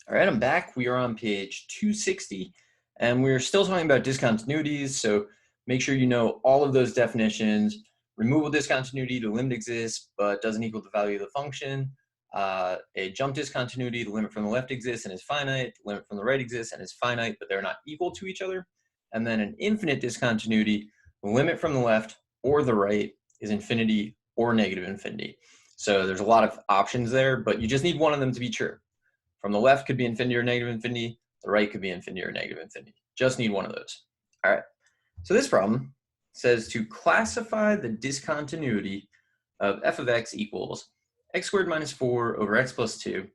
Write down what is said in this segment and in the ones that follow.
All right, I'm back. We are on page 260, and we're still talking about discontinuities. So make sure you know all of those definitions. Removable discontinuity, the limit exists, but doesn't equal the value of the function. A jump discontinuity, the limit from the left exists and is finite. The limit from the right exists and is finite, but they're not equal to each other. And then an infinite discontinuity, the limit from the left or the right is infinity or negative infinity. So there's a lot of options there, but you just need one of them to be true. From the left could be infinity or negative infinity. The right could be infinity or negative infinity. Just need one of those. All right. So this problem says to classify the discontinuity of f of x equals x squared minus 4 over x plus 2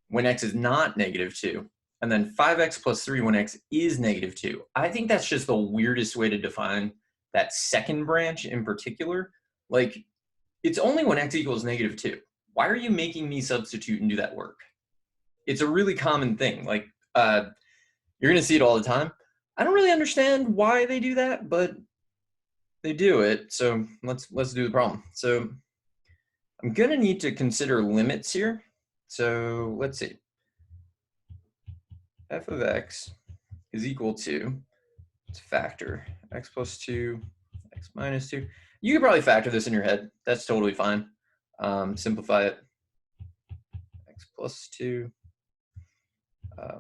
when x is not negative 2, and then 5x plus 3 when x is negative 2. I think that's just the weirdest way to define that second branch in particular. Like, it's only when x equals negative 2. Why are you making me substitute and do that work? It's a really common thing. Like, you're going to see it all the time. I don't really understand why they do that, but they do it. So let's do the problem. So I'm going to need to consider limits here. So let's see. F of x is equal to, let's factor x plus 2, x minus 2. You could probably factor this in your head. That's totally fine. Simplify it. X plus 2.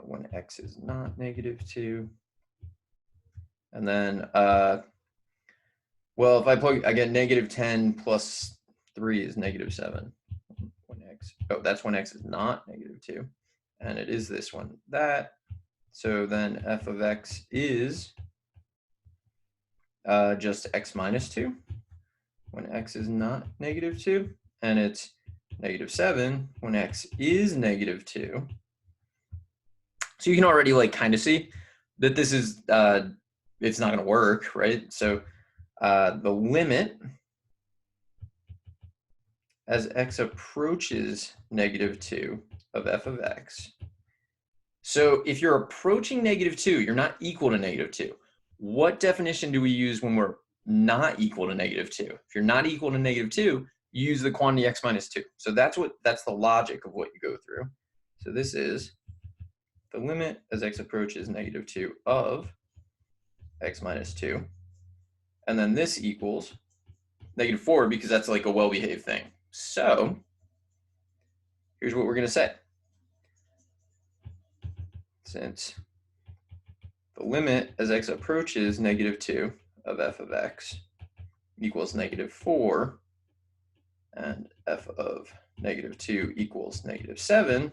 When x is not negative 2. And then, well, if I plug, I get negative 10 plus 3 is negative 7. When x, oh, that's when x is not negative 2. And it is this one, that. So then f of x is just x minus 2 when x is not negative 2. And it's negative 7 when x is negative 2. So you can already like kind of see that this is, it's not going to work, right? So the limit as x approaches negative 2 of f of x. So if you're approaching negative 2, you're not equal to negative 2. What definition do we use when we're not equal to negative 2? If you're not equal to negative 2, you use the quantity x minus 2. So that's the logic of what you go through. So this is the limit as x approaches negative 2 of x minus 2. And then this equals negative 4 because that's like a well-behaved thing. So here's what we're going to say. Since the limit as x approaches negative 2 of f of x equals negative 4, and f of negative 2 equals negative 7,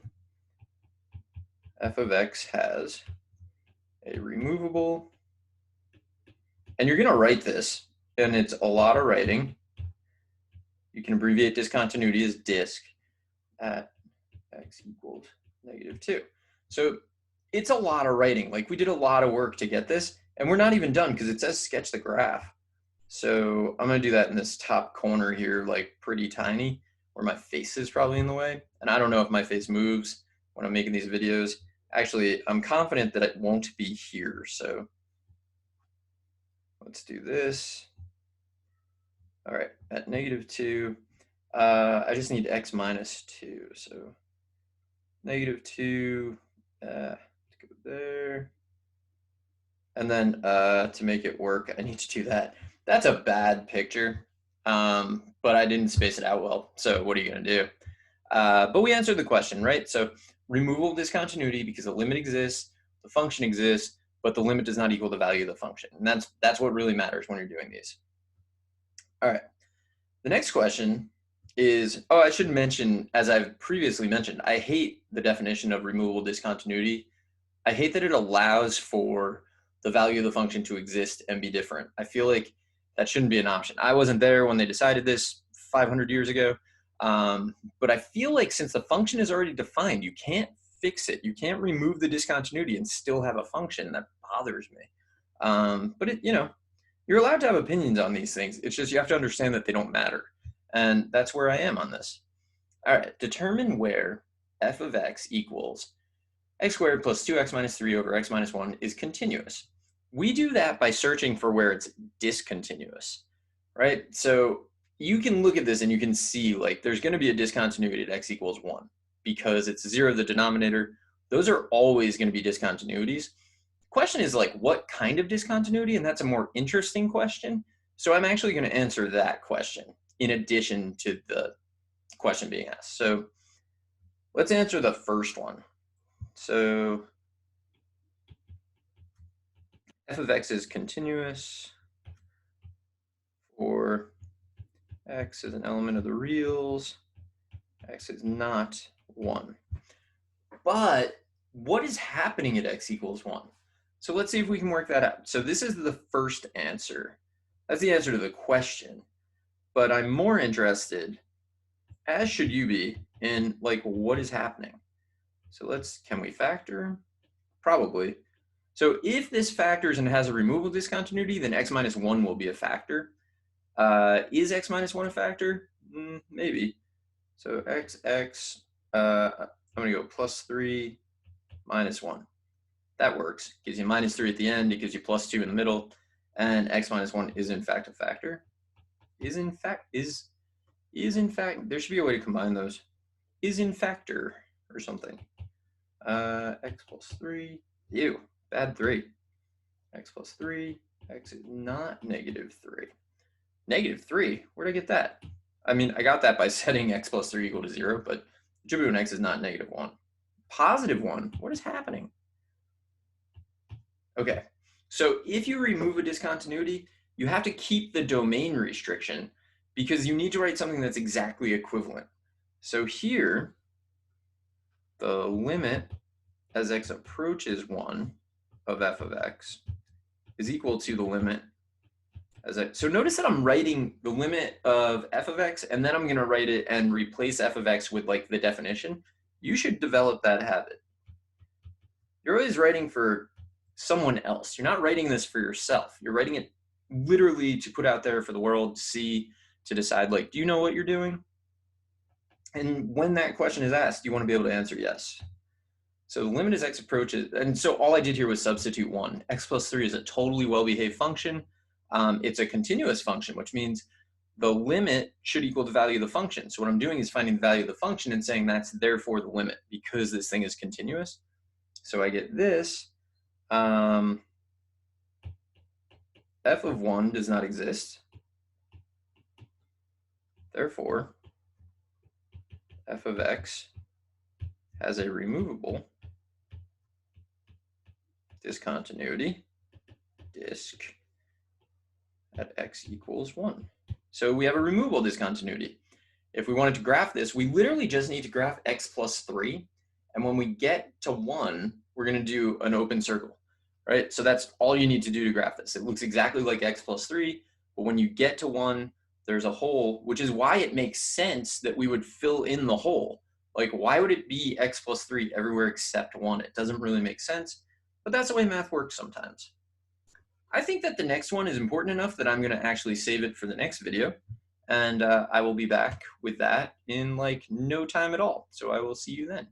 f of x has a removable, and you're going to write this, and it's a lot of writing. You can abbreviate discontinuity as disc at x equals negative 2. So it's a lot of writing. Like, we did a lot of work to get this, and we're not even done because it says sketch the graph. So I'm going to do that in this top corner here, like pretty tiny, where my face is probably in the way. And I don't know if my face moves when I'm making these videos. Actually, I'm confident that it won't be here. So let's do this. All right, at negative 2, I just need x minus 2. So negative 2, let's go there. And then to make it work, I need to do that. That's a bad picture, but I didn't space it out well. So what are you going to do? But we answered the question, right? So removable discontinuity because the limit exists, the function exists, but the limit does not equal the value of the function. And that's what really matters when you're doing these. All right. The next question is, I should mention, as I've previously mentioned, I hate the definition of removable discontinuity. I hate that it allows for the value of the function to exist and be different. I feel like that shouldn't be an option. I wasn't there when they decided this 500 years ago, but I feel like since the function is already defined, you can't fix it. You can't remove the discontinuity and still have a function. That bothers me. But you're allowed to have opinions on these things. It's just you have to understand that they don't matter. And that's where I am on this. All right, determine where f of x equals x squared plus 2x minus 3 over x minus 1 is continuous. We do that by searching for where it's discontinuous, right? So you can look at this and you can see like there's going to be a discontinuity at x equals 1 because it's 0 the denominator, those are always going to be discontinuities. Question is like, what kind of discontinuity? And that's a more interesting question. So I'm actually going to answer that question in addition to the question being asked. So let's answer the first one. So f of x is continuous for x is an element of the reals, x is not 1. But what is happening at x equals 1? So let's see if we can work that out. So this is the first answer. That's the answer to the question. But I'm more interested, as should you be, in like what is happening. So can we factor? Probably. So if this factors and has a removable discontinuity, then x minus 1 will be a factor. Is x minus 1 a factor? Maybe. So I'm going to go plus 3 minus 1. That works. Gives you minus 3 at the end. It gives you plus 2 in the middle. And x minus 1 is in fact a factor. Is in fact, there should be a way to combine those. Is in factor or something. X plus 3. Ew, bad 3. X plus 3. X is not negative 3. Negative 3? Where'd I get that? I mean, I got that by setting x plus 3 equal to 0, but attribute x is not negative 1. Positive 1? What is happening? Okay, so if you remove a discontinuity, you have to keep the domain restriction because you need to write something that's exactly equivalent. So here, the limit as x approaches 1 of f of x is equal to the limit so notice that I'm writing the limit of f of x, and then I'm going to write it and replace f of x with like the definition. You should develop that habit. You're always writing for someone else. You're not writing this for yourself. You're writing it literally to put out there for the world to see, to decide, like, do you know what you're doing? And when that question is asked, you want to be able to answer yes. So the limit as x approaches, and so all I did here was substitute 1. X plus 3 is a totally well-behaved function. It's a continuous function, which means the limit should equal the value of the function. So what I'm doing is finding the value of the function and saying that's therefore the limit because this thing is continuous. So I get this. F of 1 does not exist. Therefore, f of x has a removable discontinuity, disc, at x equals 1. So we have a removable discontinuity. If we wanted to graph this, we literally just need to graph x plus 3. And when we get to 1, we're going to do an open circle, right? So that's all you need to do to graph this. It looks exactly like x plus 3, but when you get to 1, there's a hole, which is why it makes sense that we would fill in the hole. Like, why would it be x plus 3 everywhere except 1? It doesn't really make sense, but that's the way math works sometimes. I think that the next one is important enough that I'm going to actually save it for the next video. And I will be back with that in like no time at all. So I will see you then.